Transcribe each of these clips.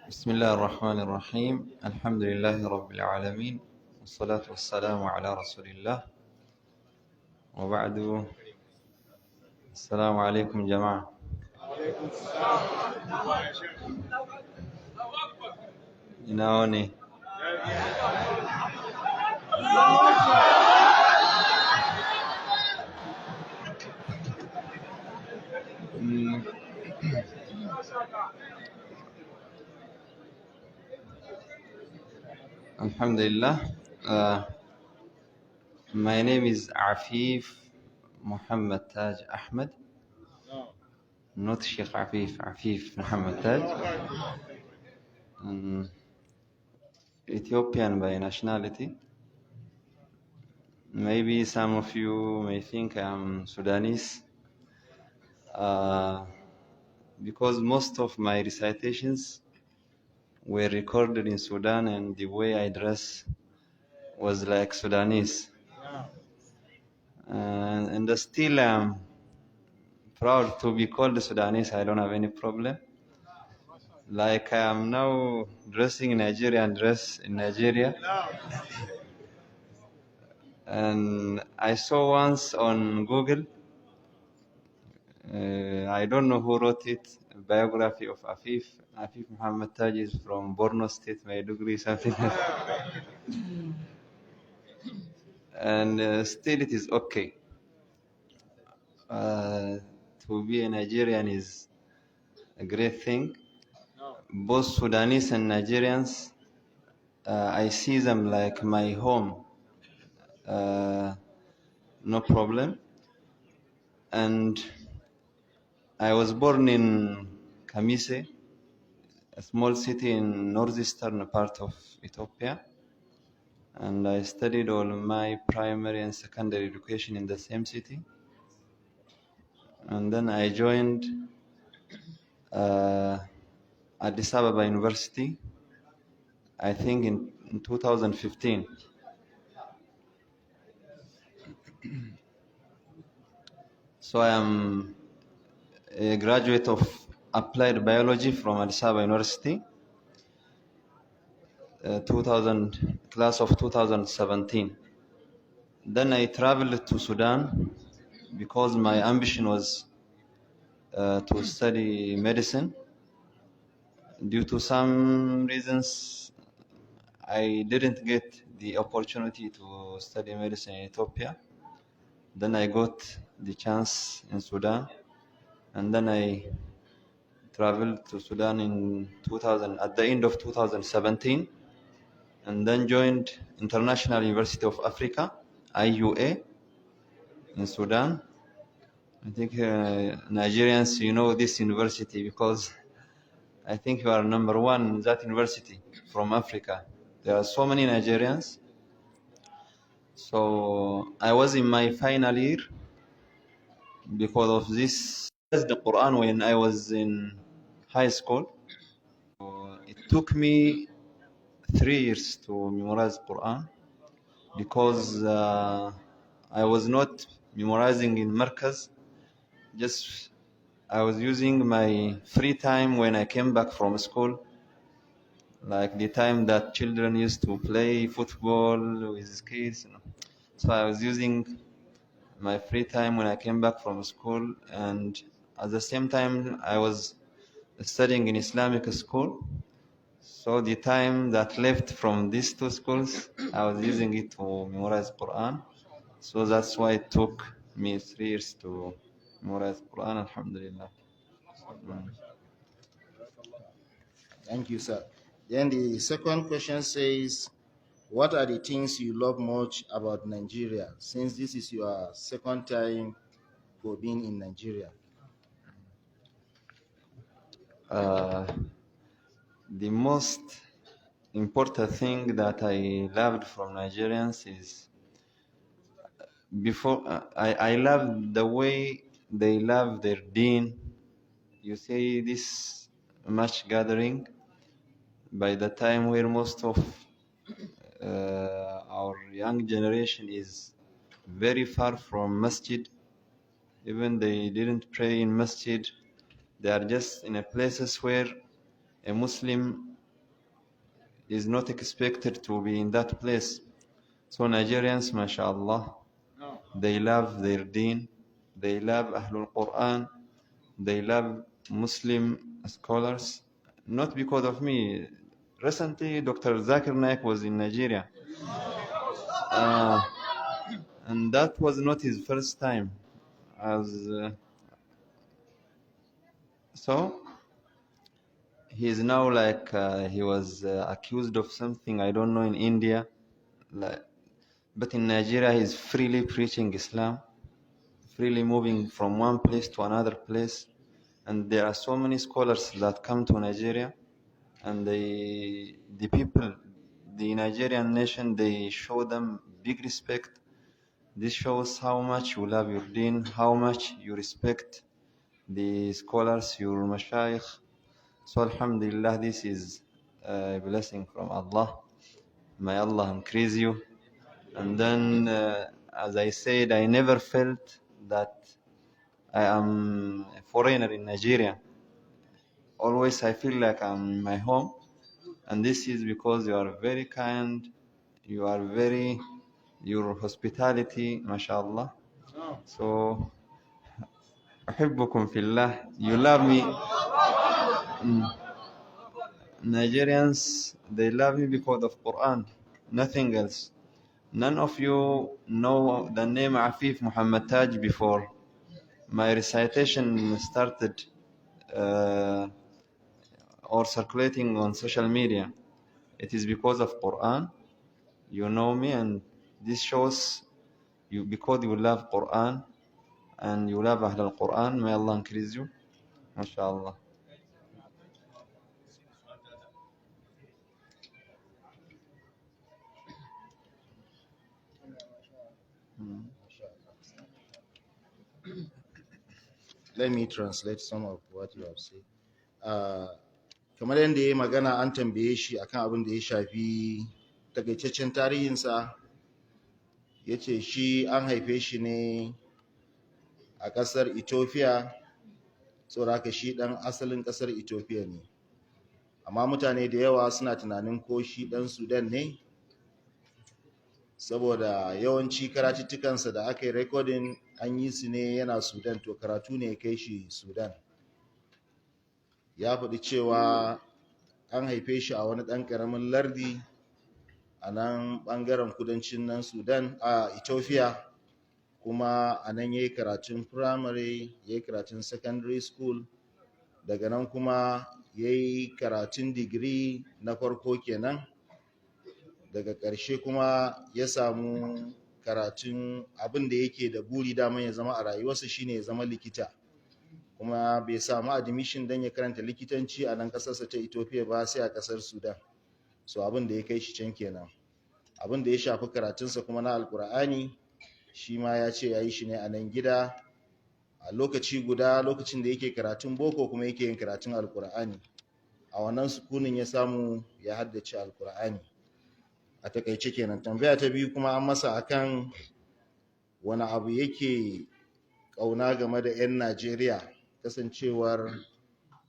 بسم الله الرحمن الرحيم الحمد لله رب العالمين والصلاة والسلام على رسول الله وبعد. السلام عليكم جماعة. Inaone Alhamdulillah. My name is Afif Mohammed Taj Ahmed, not Sheikh Afif Mohammed Taj. Ethiopian by nationality. Maybe some of you may think I'm Sudanese, because most of my recitations were recorded in Sudan and the way I dress was like Sudanese. And still I'm proud to be called Sudanese. I don't have any problem. Like I am now dressing in Nigerian dress in Nigeria. And I saw once on Google, I don't know who wrote it, a biography of Afif Mohammed Taj is from Borno State, Maiduguri, something like that. And still it is okay. To be a Nigerian is a great thing. Both Sudanese and Nigerians, I see them like my home. No problem. And I was born in Kamise, a small city in northeastern part of Ethiopia. And I studied all my primary and secondary education in the same city. And then I joined Addis Ababa University, I think in 2015. So I am a graduate of applied biology from Addis Ababa University, class of 2017. Then I traveled to Sudan because my ambition was to study medicine. Due to some reasons, I didn't get the opportunity to study medicine in Ethiopia. Then I got the chance in Sudan, and then I traveled to Sudan at the end of 2017, and then joined International University of Africa, IUA, in Sudan. I think Nigerians, you know this university because I think you are number one in that university from Africa. There are so many Nigerians. So I was in my final year because of this. The Quran when I was in high school. It took me 3 years to memorize Quran because I was not memorizing in Markaz. Just I was using my free time when I came back from school, like the time that children used to play football with kids. So I was using my free time when I came back from school, and at the same time I was studying in Islamic school. So the time that left from these two schools, I was using it to memorize Quran. So that's why it took me 3 years to memorize Quran, alhamdulillah. Thank you, sir. Then the second question says, what are the things you love much about Nigeria, since this is your second time for being in Nigeria? The most important thing that I loved from Nigerians is I love the way they love their deen. You see this much gathering by the time where most of our young generation is very far from masjid. Even they didn't pray in masjid. They are just in a places where a Muslim is not expected to be in that place. So Nigerians, mashallah, they love their deen, they love Ahlul Quran, they love Muslim scholars, not because of me. Recently, Dr. Zakir Naik was in Nigeria, uh, and that was not his first time. As so, he is now like he was accused of something I don't know in India, like, but in Nigeria he's freely preaching Islam, freely moving from one place to another place, and there are so many scholars that come to Nigeria, and the people, the Nigerian nation, they show them big respect. This shows how much you love your deen, how much you respect the scholars, your mashayikh. So alhamdulillah, this is a blessing from Allah. May Allah increase you. And then, as I said, I never felt that I am a foreigner in Nigeria. Always I feel like I'm in my home. And this is because you are very kind, you are very, your hospitality, mashallah. So, أحبكم في الله. You love me. Nigerians, they love me because of Quran, nothing else. None of you know the name Afif Mohammed Taj before my recitation started or circulating on social media. It is because of Quran. You know me, and this shows you because you love Quran and you love Ahl al-Quran. May Allah increase you. MashaAllah. Let me translate some of what you have said. Kamar yadda ya yi magana an tambaye shi akan abin da ya shafi takaitaccen tarihinsa, ya ce shi an haife shi ne a ƙasar Ethiopia, saboda haka shi ɗan asalin ƙasar Ethiopia ne. Amma mutane da yawa suna tunanin ko shi ɗan Sudan ne, saboda yawanci karatuttukansa da aka yi recording an yi su ne yana Sudan, to karatu ne ya kai shi Sudan. Ya faɗi cewa an haife shi a wani ɗan ƙaramin lardi a nan ɓangaren kudancin nan Sudan a Ethiopia, kuma a nan ya yi karatun primary, ya yi karatun secondary school, daga nan kuma ya yi karatun digiri na farko kenan, daga ƙarshe kuma ya samu karatun abin da yake da buri daman ya zama a rayuwarsa shine ya zama likita, kuma bai samu admission don ya karanta likitanci a nan ƙasarsa ta Ethiopia ba sai a ƙasar Sudan. So abin da ya kai shi can kenan. Abin da ya shafi karatunsa kuma na alkur'ani shi ma ya ce ya yi shi ne a nan gida a lokaci guda, lokacin da yake karatun boko kuma yake yin karatun alkur'ani. A wannan sukunin ya samu ya haddace alkur'ani. A takaice kenan. Tambaya ta biyu kuma an masa akan wani abu yake ƙauna game da 'yan Najeriya, kasancewar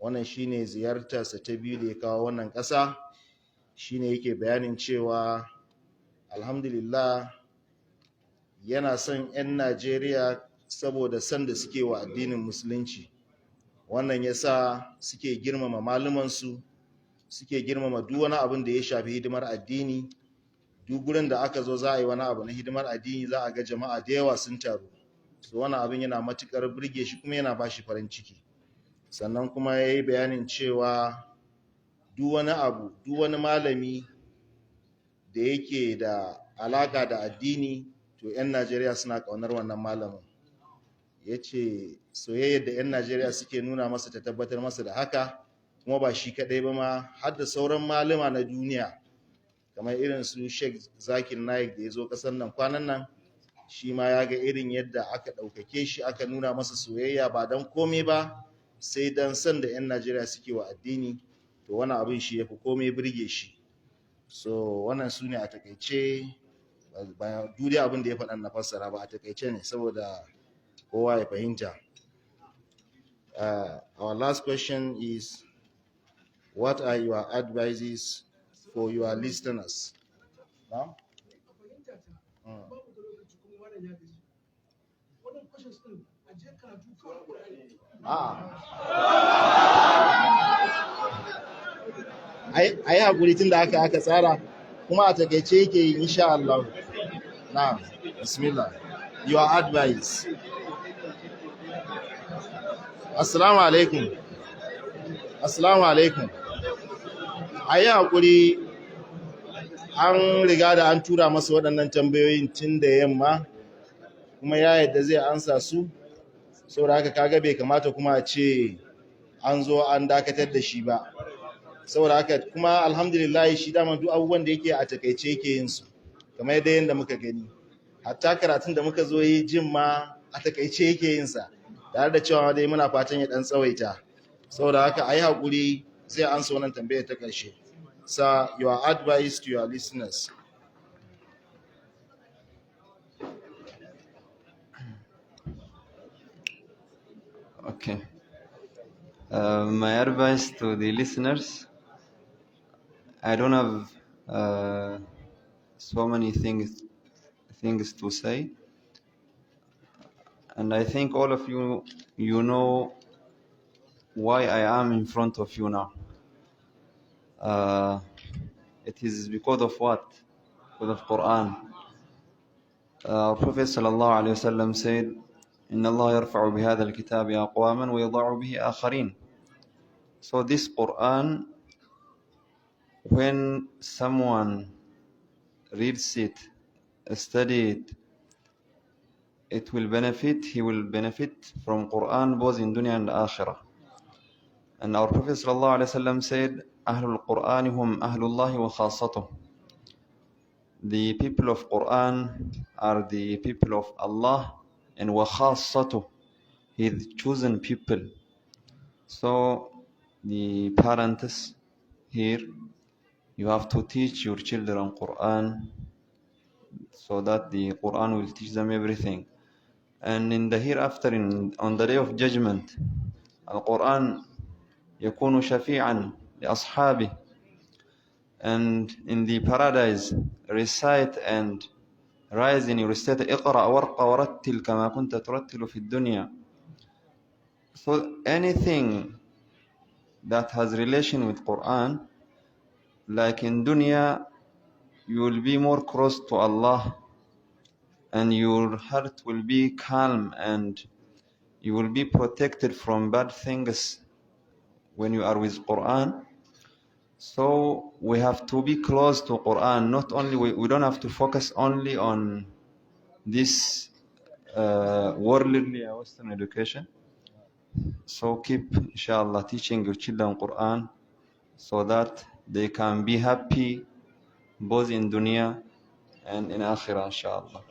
wannan shine ziyartarsa ta biyu da ya kawo wannan ƙasa. Shine yake bayanin cewa alhamdulillah yana son 'yan Najeriya saboda son da suke wa addinin musulunci. Wannan ya sa suke girmama malumansu, suke girmama duk wani abin da ya shafi hidimar addini. Duk gurin da aka zo za a yi wani abu na hidimar addini za a ga jama'a da yawa sun taru. So wannan abin yana matuƙar burge shi kuma yana ba shi farin ciki. Sannan kuma ya yi bayanin cewa duk wani abu, duk wani malami da yake da alaƙa da addini, to 'yan Najeriya suna ƙaunar wannan malamin. Ya ce soyayyar da 'yan Najeriya suke nuna masa ta tabbatar masa da haka, kuma ba shi kaɗai ba ma, har da sauran malama na duniya, kamar irin su Sheikh Zakir Naik da ya zo ƙasar nan kwanan nan, shi ma ya ga irin yadda aka ɗaukake shi, aka nuna masa soyayya ba don komai ba, sai don son da 'yan Najeriya suke wa addini. To wani abin shi ya fi komai birge shi. So wannan su ne a takaice, ba duniya abin da ya faɗa na fassara ba, a takaice ne saboda kowa ya fahimta. Our last question is, what are your advices for your listeners. Now? ai hakuri tun da aka tsara kuma a takaice yake insha Allah. Now, bismillah. Your advice. Assalamu alaikum. Assalamu alaikum. Ai hakuri, an riga da an tura masa waɗannan tambayoyin tun da yamma kuma ya yadda zai ansa su, saboda haka kaga bai kamata kuma a ce an zo an dakatar da shi ba. Saboda haka kuma alhamdulillah shi dama duk abubuwan da yake a takaice yake yin su kamar yadda muka gani, hatta karatun da muka zo yi jin ma a takaice yake yin sa, tare da cewa dai muna fatan ya dan tsawaita. Saboda haka ayi hakuri, zai ansa wannan tambayar ta ƙarshe. Sir, your advice to your listeners. Okay. My advice to the listeners, I don't have so many things to say, and I think all of you know why I am in front of you now. It is because of what? Because of Quran. Prophet sallallahu alaihi wasallam said, إن الله يرفع بهذا الكتاب أقواما ويضع به آخرين. So this Quran, when someone reads it, study it, it will benefit, he will benefit from Quran both in dunya and akhirah. And our Prophet sallallahu alaihi wasallam said, أهل القرآن هم أهل الله وخاصته. The people of Quran are the people of Allah and وخاصته, His chosen people. So the parents here, you have to teach your children Quran so that the Quran will teach them everything. And in the hereafter, on the day of judgment, Al-Quran يكون شفيعا لأصحابه. And in the paradise, recite and rise in your state. اقرأ وارقى ورتل كما كنت ترتل في الدنيا. So anything that has relation with Quran, like in dunya, you will be more close to Allah, and your heart will be calm, and you will be protected from bad things when you are with Quran. So we have to be close to Quran. Not only we don't have to focus only on this worldly Western education. So keep, inshallah, teaching your children Quran so that they can be happy both in dunya and in akhirah, inshallah.